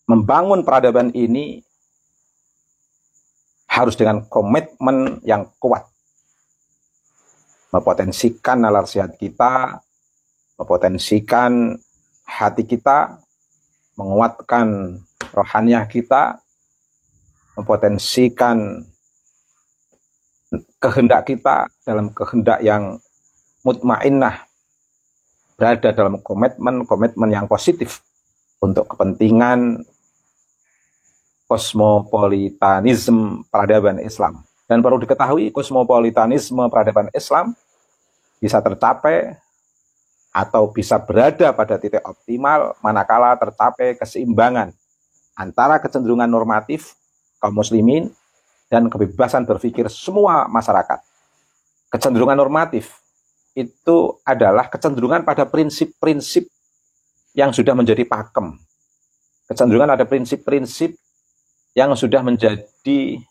membangun peradaban ini harus dengan komitmen yang kuat. Mempotensikan nalar sehat kita, mempotensikan hati kita, menguatkan rohaniah kita, mempotensikan kehendak kita dalam kehendak yang mutmainnah, berada dalam komitmen yang positif untuk kepentingan kosmopolitanisme peradaban Islam. Dan perlu diketahui, kosmopolitanisme peradaban Islam bisa tercapai atau bisa berada pada titik optimal manakala tercapai keseimbangan antara kecenderungan normatif kaum muslimin dan kebebasan berpikir semua masyarakat. Kecenderungan normatif itu adalah kecenderungan pada prinsip-prinsip yang sudah menjadi pakem. Kecenderungan ada prinsip-prinsip yang sudah menjadi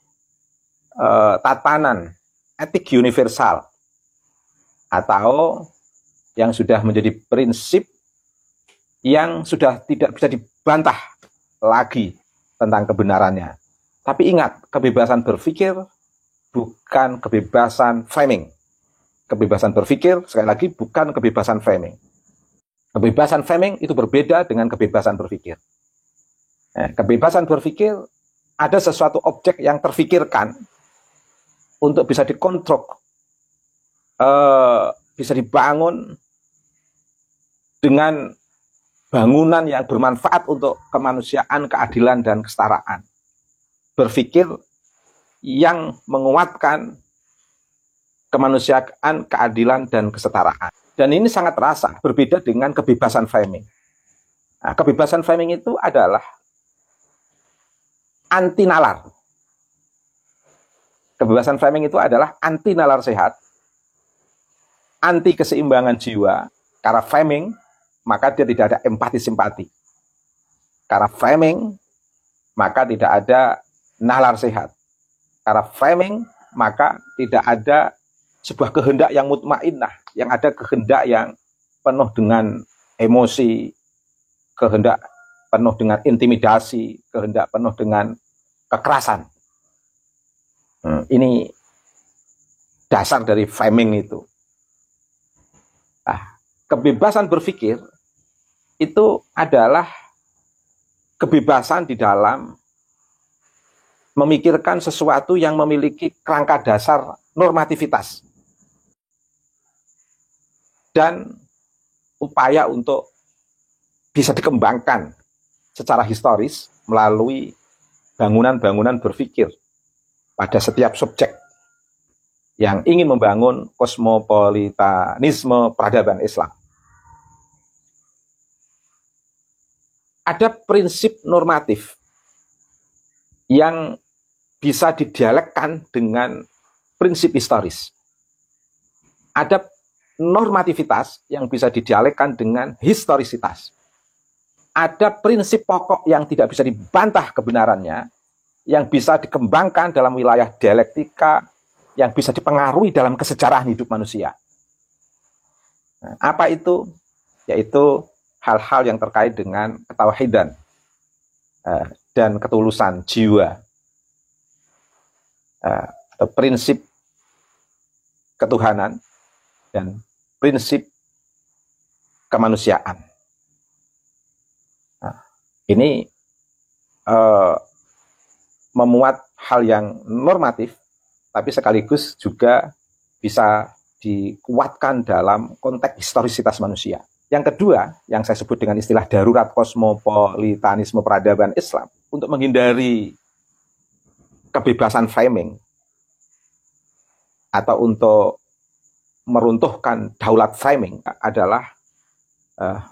tatanan etik universal, atau yang sudah menjadi prinsip yang sudah tidak bisa dibantah lagi tentang kebenarannya. Tapi ingat, kebebasan berpikir bukan kebebasan framing. Kebebasan berpikir, sekali lagi, bukan kebebasan framing. Kebebasan framing itu berbeda dengan kebebasan berpikir. Kebebasan berpikir ada sesuatu objek yang terfikirkan untuk bisa dikontrol, bisa dibangun dengan bangunan yang bermanfaat untuk kemanusiaan, keadilan, dan kesetaraan. Berpikir yang menguatkan kemanusiaan, keadilan, dan kesetaraan. Dan ini sangat terasa berbeda dengan kebebasan framing. Nah, kebebasan framing itu adalah anti nalar. Kebebasan framing itu adalah anti nalar sehat, anti keseimbangan jiwa. Karena framing, maka dia tidak ada empati simpati. Karena framing, maka tidak ada nalar sehat. Karena framing, maka tidak ada sebuah kehendak yang mutmainnah, yang ada kehendak yang penuh dengan emosi, kehendak penuh dengan intimidasi, kehendak penuh dengan kekerasan. Ini dasar dari framing itu. Nah, kebebasan berpikir itu adalah kebebasan di dalam memikirkan sesuatu yang memiliki kerangka dasar normativitas dan upaya untuk bisa dikembangkan secara historis melalui bangunan-bangunan berpikir pada setiap subjek yang ingin membangun kosmopolitanisme peradaban Islam. Ada prinsip normatif yang bisa didialekkan dengan prinsip historis. Ada normativitas yang bisa didialekkan dengan historisitas. Ada prinsip pokok yang tidak bisa dibantah kebenarannya, yang bisa dikembangkan dalam wilayah dialektika, yang bisa dipengaruhi dalam kesejarahan hidup manusia. Nah, apa itu? Yaitu hal-hal yang terkait dengan ketauhidan dan ketulusan jiwa, atau prinsip ketuhanan dan prinsip kemanusiaan. Nah, ini memuat hal yang normatif, tapi sekaligus juga bisa dikuatkan dalam konteks historisitas manusia. Yang kedua, yang saya sebut dengan istilah darurat kosmopolitanisme peradaban Islam, untuk menghindari kebebasan framing atau untuk meruntuhkan daulat framing, adalah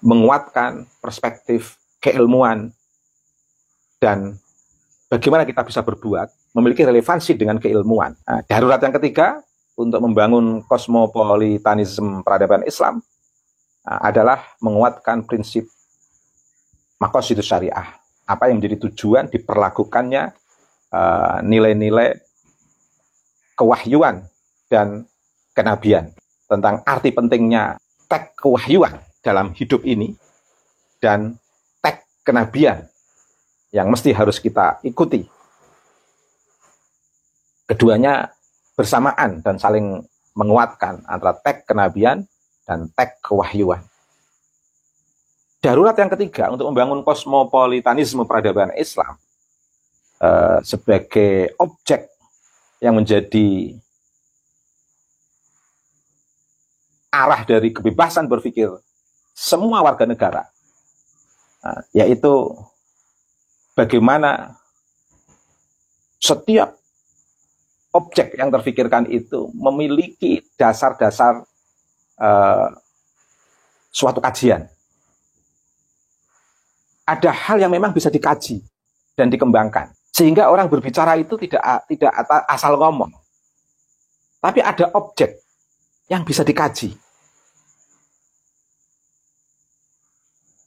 menguatkan perspektif keilmuan dan bagaimana kita bisa berbuat memiliki relevansi dengan keilmuan. Nah, darurat yang ketiga untuk membangun kosmopolitanisme peradaban Islam adalah menguatkan prinsip maqasidus syariah. Apa yang menjadi tujuan diperlakukannya nilai-nilai kewahyuan dan kenabian, tentang arti pentingnya teks kewahyuan dalam hidup ini dan teks kenabian yang mesti harus kita ikuti. Keduanya bersamaan dan saling menguatkan antara teks kenabian dan teks kewahyuan. Darurat yang ketiga untuk membangun kosmopolitanisme peradaban Islam sebagai objek yang menjadi arah dari kebebasan berpikir semua warga negara, yaitu bagaimana setiap objek yang terfikirkan itu memiliki dasar-dasar suatu kajian. Ada hal yang memang bisa dikaji dan dikembangkan, sehingga orang berbicara itu tidak asal ngomong, tapi ada objek yang bisa dikaji.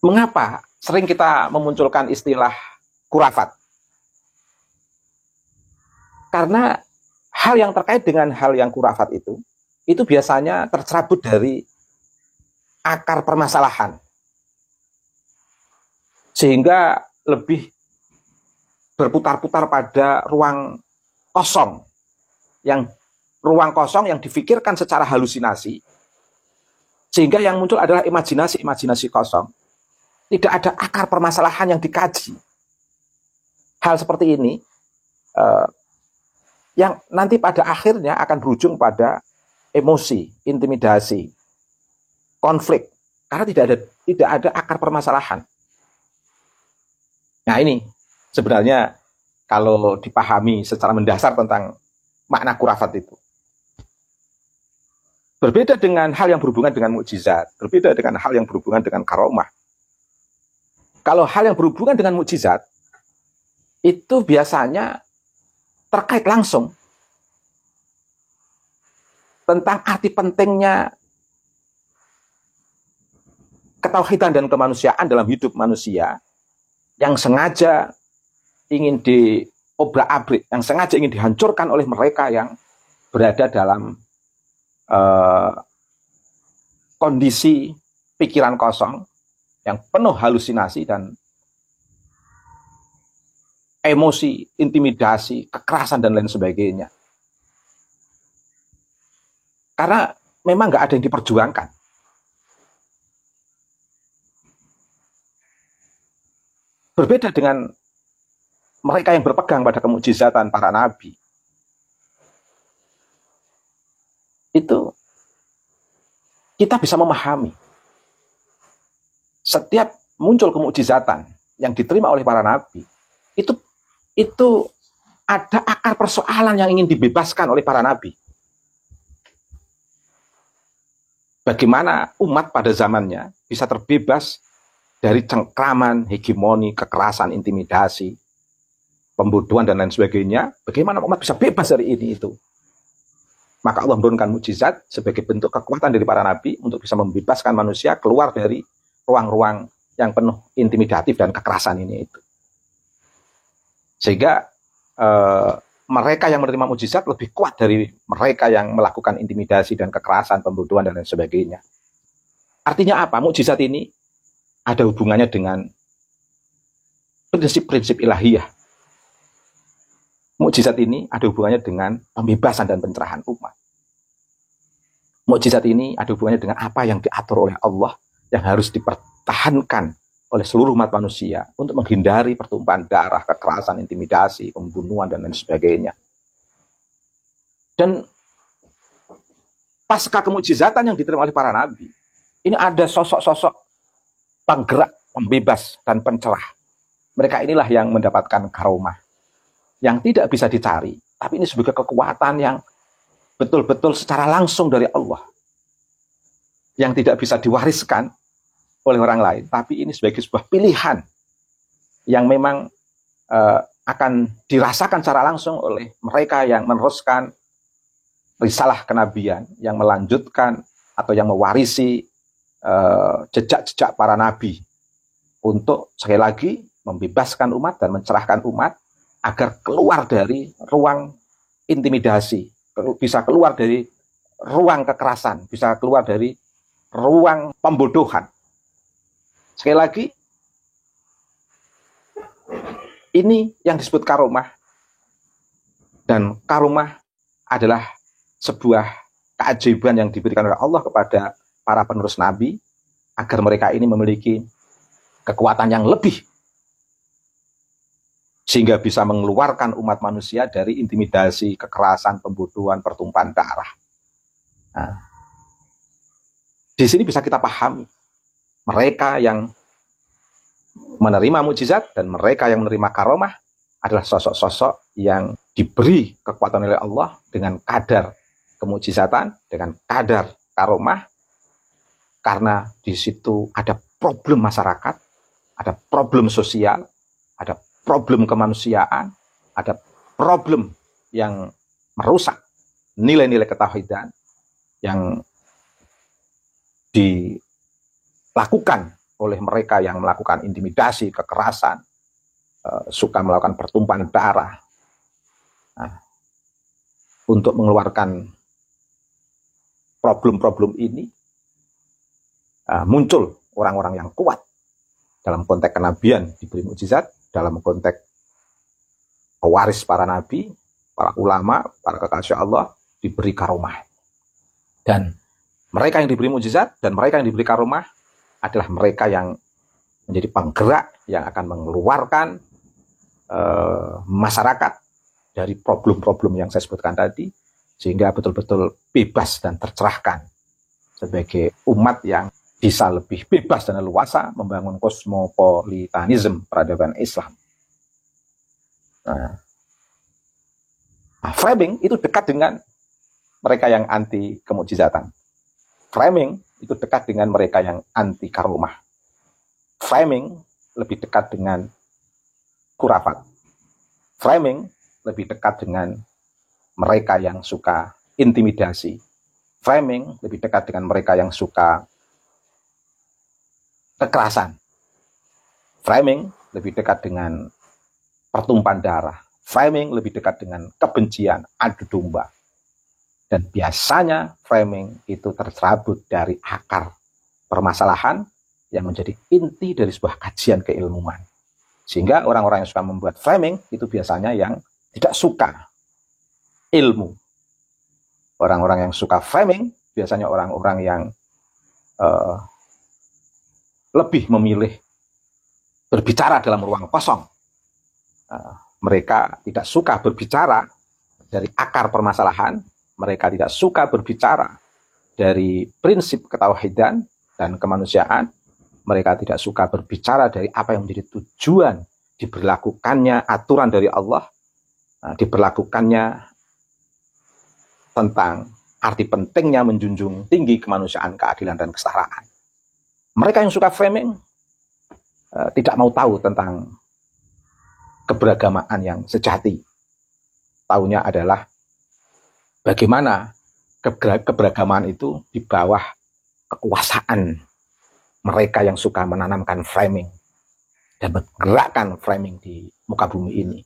Mengapa sering kita memunculkan istilah khurafat? Karena hal yang terkait dengan hal yang khurafat itu biasanya tercerabut dari akar permasalahan, sehingga lebih berputar-putar pada ruang kosong yang difikirkan secara halusinasi, sehingga yang muncul adalah imajinasi kosong. Tidak ada akar permasalahan yang dikaji. Hal seperti ini yang nanti pada akhirnya akan berujung pada emosi, intimidasi, konflik, karena tidak ada akar permasalahan. Nah, ini sebenarnya kalau dipahami secara mendasar tentang makna khurafat itu. Berbeda dengan hal yang berhubungan dengan mukjizat, berbeda dengan hal yang berhubungan dengan karomah. Kalau hal yang berhubungan dengan mukjizat, itu biasanya terkait langsung tentang arti pentingnya ketauhidan dan kemanusiaan dalam hidup manusia yang sengaja ingin diobrak-abrik, yang sengaja ingin dihancurkan oleh mereka yang berada dalam kondisi pikiran kosong, yang penuh halusinasi dan emosi, intimidasi, kekerasan, dan lain sebagainya. Karena memang nggak ada yang diperjuangkan. Berbeda dengan mereka yang berpegang pada kemukjizatan para nabi. Itu kita bisa memahami. Setiap muncul kemukjizatan yang diterima oleh para nabi, itu ada akar persoalan yang ingin dibebaskan oleh para nabi. Bagaimana umat pada zamannya bisa terbebas dari cengkraman, hegemoni, kekerasan, intimidasi, pembunuhan, dan lain sebagainya. Bagaimana umat bisa bebas dari ini itu. Maka Allah menurunkan mukjizat sebagai bentuk kekuatan dari para nabi untuk bisa membebaskan manusia keluar dari ruang-ruang yang penuh intimidatif dan kekerasan ini itu. Sehingga mereka yang menerima mukjizat lebih kuat dari mereka yang melakukan intimidasi dan kekerasan, pembunuhan, dan lain sebagainya. Artinya apa? Mukjizat ini ada hubungannya dengan prinsip-prinsip ilahiyah. Mukjizat ini ada hubungannya dengan pembebasan dan pencerahan umat. Mukjizat ini ada hubungannya dengan apa yang diatur oleh Allah, yang harus dipertahankan oleh seluruh umat manusia untuk menghindari pertumpahan darah, kekerasan, intimidasi, pembunuhan, dan lain sebagainya. Dan pasca kemukjizatan yang diterima oleh para nabi, ini ada sosok-sosok penggerak, pembebas, dan pencerah. Mereka inilah yang mendapatkan karomah, yang tidak bisa dicari, tapi ini sebagai kekuatan yang betul-betul secara langsung dari Allah, yang tidak bisa diwariskan oleh orang lain, tapi ini sebagai sebuah pilihan yang memang akan dirasakan secara langsung oleh mereka yang meneruskan risalah kenabian, yang melanjutkan atau yang mewarisi jejak-jejak para nabi untuk sekali lagi membebaskan umat dan mencerahkan umat agar keluar dari ruang intimidasi, bisa keluar dari ruang kekerasan, bisa keluar dari ruang pembodohan. Sekali lagi, Ini yang disebut karomah. Dan karomah adalah sebuah keajaiban yang diberikan oleh Allah kepada para penerus Nabi agar mereka ini memiliki kekuatan yang lebih sehingga bisa mengeluarkan umat manusia dari intimidasi, kekerasan, pembunuhan, pertumpahan darah. Nah, di sini bisa kita pahami mereka yang menerima mukjizat dan mereka yang menerima karomah adalah sosok-sosok yang diberi kekuatan oleh Allah dengan kadar kemukjizatan, dengan kadar karomah, karena di situ ada problem masyarakat, ada problem sosial, ada problem kemanusiaan, ada problem yang merusak nilai-nilai ketauhidan yang dilakukan oleh mereka yang melakukan intimidasi, kekerasan, suka melakukan pertumpahan darah. Nah, untuk mengeluarkan problem-problem ini, muncul orang-orang yang kuat dalam konteks kenabian diberi mukjizat, dalam konteks pewaris para nabi, para ulama, para kekasih Allah diberi karomah. Dan mereka yang diberi mukjizat dan mereka yang diberi karomah adalah mereka yang menjadi penggerak yang akan mengeluarkan masyarakat dari problem-problem yang saya sebutkan tadi, sehingga betul-betul bebas dan tercerahkan sebagai umat yang bisa lebih bebas dan leluasa membangun kosmopolitanisme peradaban Islam. Nah, framing itu dekat dengan mereka yang anti kemukjizatan. Framing itu dekat dengan mereka yang anti karomah. Framing lebih dekat dengan khurafat. Framing lebih dekat dengan mereka yang suka intimidasi. Framing lebih dekat dengan mereka yang suka kekerasan. Framing lebih dekat dengan pertumpahan darah. Framing lebih dekat dengan kebencian, adu domba. Dan biasanya framing itu terserabut dari akar permasalahan yang menjadi inti dari sebuah kajian keilmuan. Sehingga orang-orang yang suka membuat framing itu biasanya yang tidak suka ilmu. Orang-orang yang suka framing biasanya orang-orang yang lebih memilih berbicara dalam ruang kosong. Mereka tidak suka berbicara dari akar permasalahan, mereka tidak suka berbicara dari prinsip ketauhidan dan kemanusiaan, mereka tidak suka berbicara dari apa yang menjadi tujuan diberlakukannya aturan dari Allah, diberlakukannya tentang arti pentingnya menjunjung tinggi kemanusiaan, keadilan, dan kesetaraan. Mereka yang suka framing tidak mau tahu tentang keberagamaan yang sejati. Taunya adalah bagaimana keberagaman itu di bawah kekuasaan mereka yang suka menanamkan framing dan menggerakkan framing di muka bumi ini.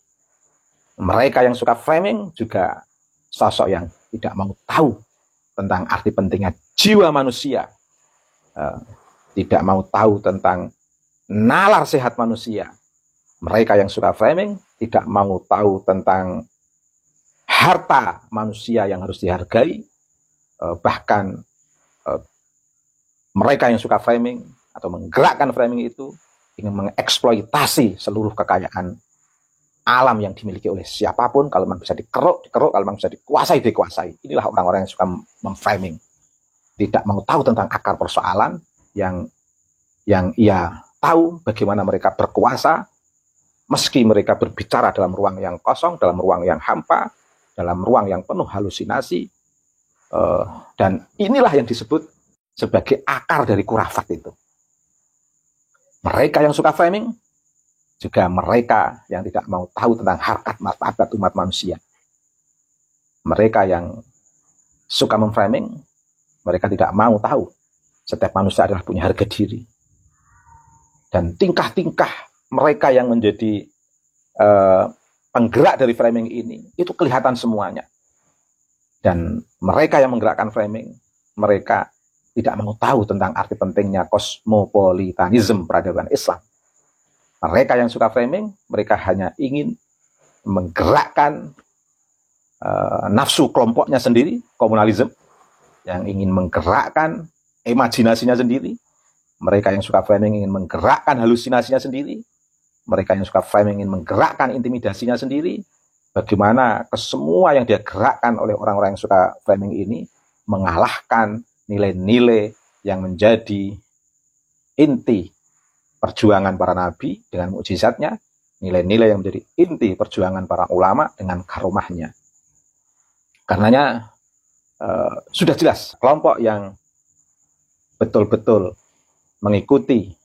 Mereka yang suka framing juga sosok yang tidak mau tahu tentang arti pentingnya jiwa manusia, tidak mau tahu tentang nalar sehat manusia. Mereka yang suka framing tidak mau tahu tentang harta manusia yang harus dihargai. Bahkan mereka yang suka framing atau menggerakkan framing itu ingin mengeksploitasi seluruh kekayaan alam yang dimiliki oleh siapapun. Kalau memang bisa dikeruk, kalau memang bisa dikuasai. Inilah orang-orang yang suka memframing. Tidak mau tahu tentang akar persoalan yang ia tahu bagaimana mereka berkuasa, meski mereka berbicara dalam ruang yang kosong, dalam ruang yang hampa, dalam ruang yang penuh halusinasi. Dan inilah yang disebut sebagai akar dari khurafat itu. Mereka yang suka framing, juga mereka yang tidak mau tahu tentang harkat martabat umat manusia. Mereka yang suka memframing, mereka tidak mau tahu setiap manusia adalah punya harga diri. Dan tingkah-tingkah mereka yang menjadi penggerak dari framing ini, itu kelihatan semuanya. Dan mereka yang menggerakkan framing, mereka tidak mau tahu tentang arti pentingnya kosmopolitanisme peradaban Islam. Mereka yang suka framing, mereka hanya ingin menggerakkan nafsu kelompoknya sendiri, komunalisme, yang ingin menggerakkan imajinasinya sendiri. Mereka yang suka framing ingin menggerakkan halusinasinya sendiri. Mereka yang suka framing ingin menggerakkan intimidasinya sendiri. Bagaimana semua yang dia gerakkan oleh orang-orang yang suka framing ini mengalahkan nilai-nilai yang menjadi inti perjuangan para nabi dengan mukjizatnya, nilai-nilai yang menjadi inti perjuangan para ulama dengan karomahnya. Karenanya sudah jelas kelompok yang betul-betul mengikuti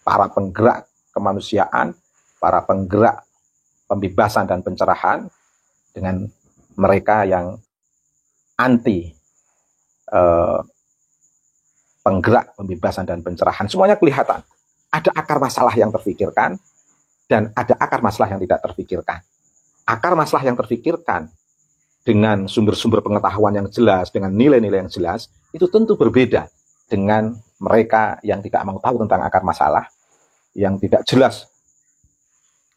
para penggerak kemanusiaan, para penggerak pembebasan dan pencerahan, dengan mereka yang anti penggerak pembebasan dan pencerahan. Semuanya kelihatan. Ada akar masalah yang terfikirkan dan ada akar masalah yang tidak terfikirkan. Akar masalah yang terfikirkan dengan sumber-sumber pengetahuan yang jelas, dengan nilai-nilai yang jelas, itu tentu berbeda dengan mereka yang tidak mau tahu tentang akar masalah, yang tidak jelas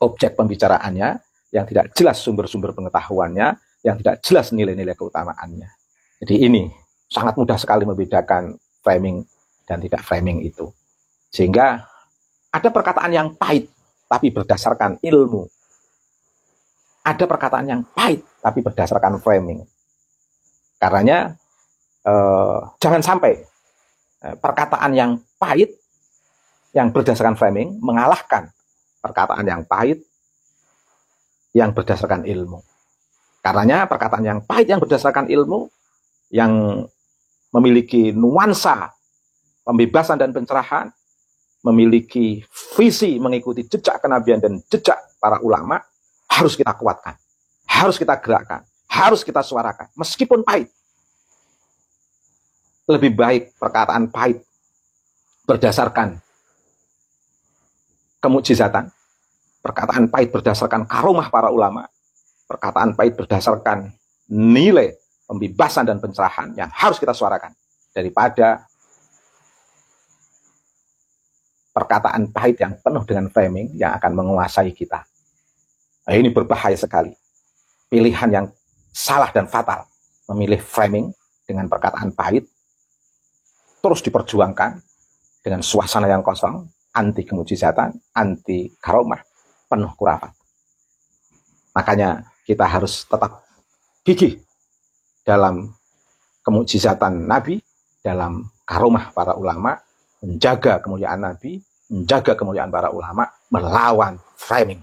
objek pembicaraannya, yang tidak jelas sumber-sumber pengetahuannya, yang tidak jelas nilai-nilai keutamaannya. Jadi ini sangat mudah sekali membedakan framing dan tidak framing itu. Sehingga ada perkataan yang pahit tapi berdasarkan ilmu. Ada perkataan yang pahit tapi berdasarkan framing. Karenanya jangan sampai perkataan yang pahit yang berdasarkan framing mengalahkan perkataan yang pahit yang berdasarkan ilmu. Karenanya perkataan yang pahit yang berdasarkan ilmu, yang memiliki nuansa pembebasan dan pencerahan, memiliki visi mengikuti jejak kenabian dan jejak para ulama, harus kita kuatkan, harus kita gerakkan, harus kita suarakan, meskipun pahit. Lebih baik perkataan pahit berdasarkan kemukjizatan, perkataan pahit berdasarkan karomah para ulama, perkataan pahit berdasarkan nilai pembebasan dan pencerahan yang harus kita suarakan, daripada perkataan pahit yang penuh dengan framing yang akan menguasai kita. Nah, ini berbahaya sekali. Pilihan yang salah dan fatal, memilih framing dengan perkataan pahit, terus diperjuangkan dengan suasana yang kosong, anti kemujizatan, anti karomah, penuh kurafat. Makanya kita harus tetap gigih dalam kemujizatan Nabi, dalam karomah para ulama, menjaga kemuliaan Nabi, menjaga kemuliaan para ulama, melawan framing.